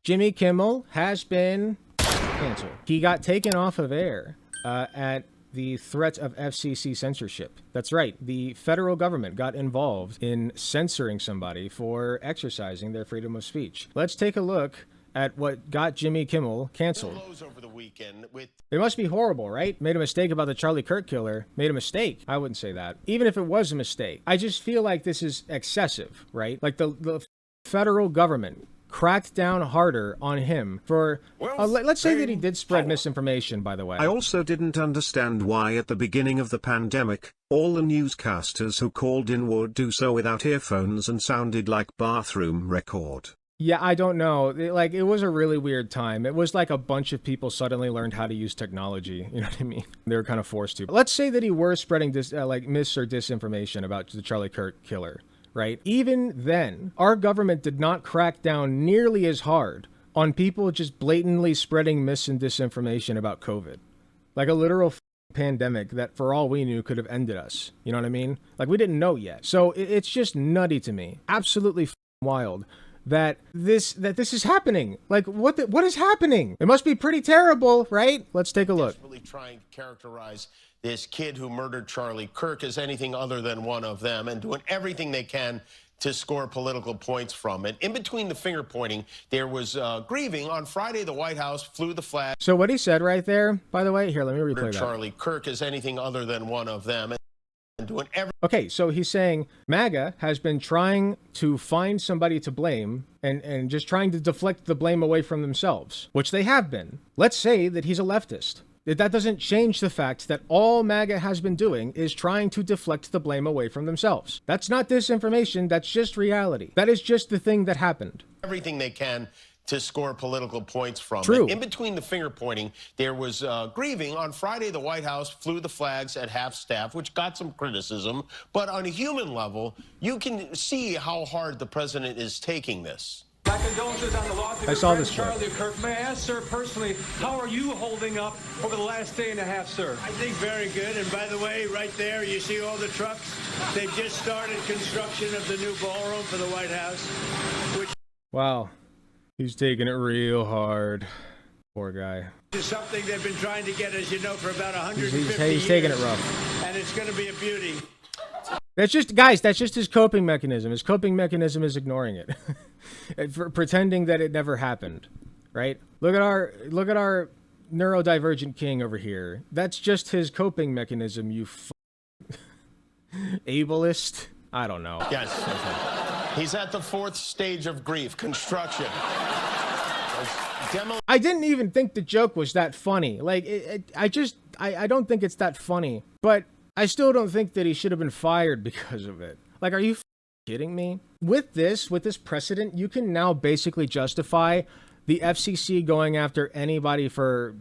Jimmy Kimmel has been canceled. He got taken off of air at the threat of FCC censorship. That's right. The federal government got involved in censoring somebody for exercising their freedom of speech. Let's take a look at what got Jimmy Kimmel canceled. It must be horrible, right? Made a mistake about the Charlie Kirk killer. Made a mistake. I wouldn't say that. Even if it was a mistake. I just feel like this is excessive, right? Like the federal government cracked down harder on him for, let's say that he did spread misinformation, by the way. I also didn't understand why at the beginning of the pandemic, all the newscasters who called in would do so without earphones and sounded like bathroom record. Yeah, I don't know. It was a really weird time. It was like a bunch of people suddenly learned how to use technology. You know what I mean? They were kind of forced to. Let's say that he were spreading mis or disinformation about the Charlie Kirk killer. Right? Even then, our government did not crack down nearly as hard on people just blatantly spreading mis and disinformation about COVID. Like a literal pandemic that, for all we knew, could have ended us. You know what I mean? Like, we didn't know yet. So it's just nutty to me. Absolutely wild that this is happening. Like, what is happening? It must be pretty terrible, right? Let's take a look. Really trying to characterize this kid who murdered Charlie Kirk as anything other than one of them, and doing everything they can to score political points from it. In between the finger pointing, there was grieving. On Friday, the White House flew the flag. So what he said right there, by the way, here, let me replay that. Charlie Kirk as anything other than one of them. And doing okay, so he's saying MAGA has been trying to find somebody to blame and just trying to deflect the blame away from themselves, which they have been. Let's say that he's a leftist. That doesn't change the fact that all MAGA has been doing is trying to deflect the blame away from themselves. That's not disinformation. That's just reality. That is just the thing that happened. Everything they can to score political points from True. it. In between the finger pointing, there was grieving. On Friday, the White House flew the flags at half staff, which got some criticism. But on a human level, you can see how hard the president is taking this. My condolences on the loss of I saw this Charlie Kirk. May I ask, sir, personally, how are you holding up over the last day and a half, sir? I think very good. And by the way, right there, you see all the trucks? They've just started construction of the new ballroom for the White House. Wow. He's taking it real hard. Poor guy. It's something they've been trying to get, as you know, for about 150 years. He's taking it rough. And it's going to be a beauty. That's just, guys, that's just his coping mechanism. His coping mechanism is ignoring it. For pretending that it never happened, right? Look at our neurodivergent king over here. That's just his coping mechanism, you ableist. I don't know. Yes. He's at the fourth stage of grief, construction. I didn't even think the joke was that funny. Like, I don't think it's that funny. But I still don't think that he should have been fired because of it. Like, are you kidding me? With this precedent, you can now basically justify the FCC going after anybody for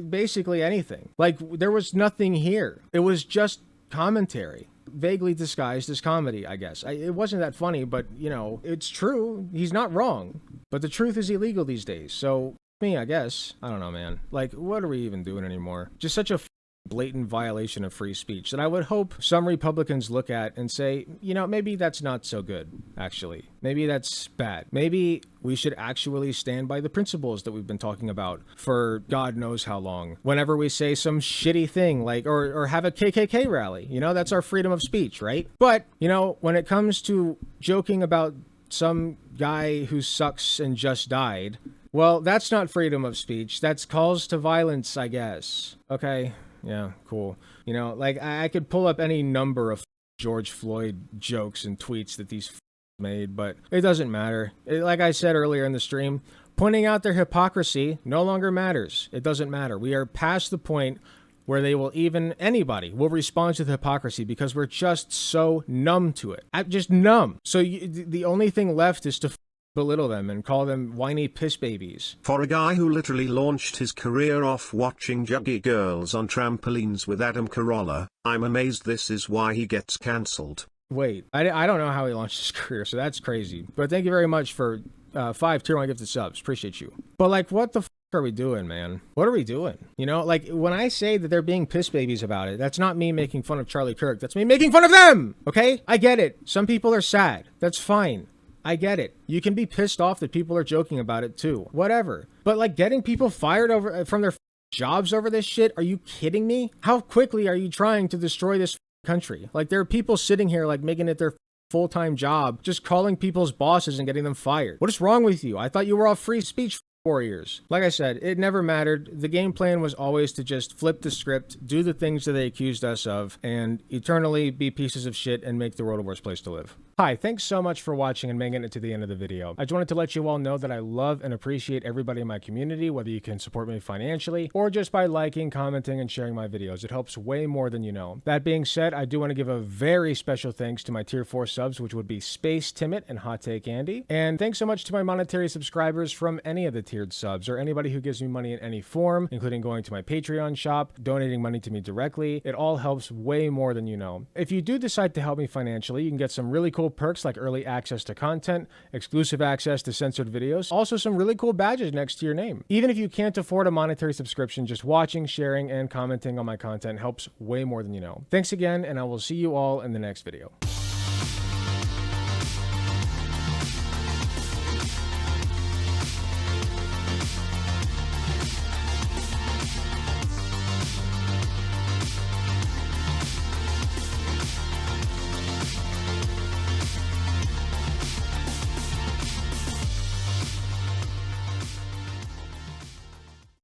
basically anything. Like, there was nothing here. It was just commentary, vaguely disguised as comedy, I guess. It wasn't that funny, but, you know, it's true. He's not wrong. But the truth is illegal these days. So, me, I guess. I don't know, man. Like, what are we even doing anymore? Just such a blatant violation of free speech that I would hope some Republicans look at and say, you know, maybe that's not so good, actually. Maybe that's bad. Maybe we should actually stand by the principles that we've been talking about for God knows how long. Whenever we say some shitty thing, like, or have a KKK rally, you know, that's our freedom of speech, right? But, you know, when it comes to joking about some guy who sucks and just died, well, that's not freedom of speech. That's calls to violence, I guess. Okay. Yeah, cool. You know, like, I could pull up any number of George Floyd jokes and tweets that these made, but it doesn't matter. Like I said earlier in the stream, pointing out their hypocrisy no longer matters. It doesn't matter. We are past the point where anybody will respond to the hypocrisy because we're just so numb to it. Just numb. So the only thing left is to belittle them and call them whiny piss babies. For a guy who literally launched his career off watching juggy girls on trampolines with Adam Carolla, I'm amazed this is why he gets cancelled. Wait, I don't know how he launched his career, so that's crazy. But thank you very much for 5 tier 1 gifted subs. Appreciate you. But, like, what the are we doing, man? What are we doing? You know, like, when I say that they're being piss babies about it, that's not me making fun of Charlie Kirk. That's me making fun of them, okay? I get it. Some people are sad. That's fine. I get it. You can be pissed off that people are joking about it too. Whatever. But like getting people fired from their jobs over this shit? Are you kidding me? How quickly are you trying to destroy this country? Like there are people sitting here like making it their full-time job, just calling people's bosses and getting them fired. What is wrong with you? I thought you were all free speech warriors. Like I said, it never mattered. The game plan was always to just flip the script, do the things that they accused us of, and eternally be pieces of shit and make the world a worse place to live. Hi, thanks so much for watching and making it to the end of the video. I just wanted to let you all know that I love and appreciate everybody in my community, whether you can support me financially or just by liking, commenting, and sharing my videos. It helps way more than you know. That being said, I do want to give a very special thanks to my tier 4 subs, which would be Space Timid and Hot Take Andy. And thanks so much to my monetary subscribers from any of the tiered subs or anybody who gives me money in any form, including going to my Patreon shop, donating money to me directly. It all helps way more than you know. If you do decide to help me financially, you can get some really cool perks like early access to content, exclusive access to censored videos, also some really cool badges next to your name. Even if you can't afford a monetary subscription, just watching, sharing, and commenting on my content helps way more than you know. Thanks again, and I will see you all in the next video.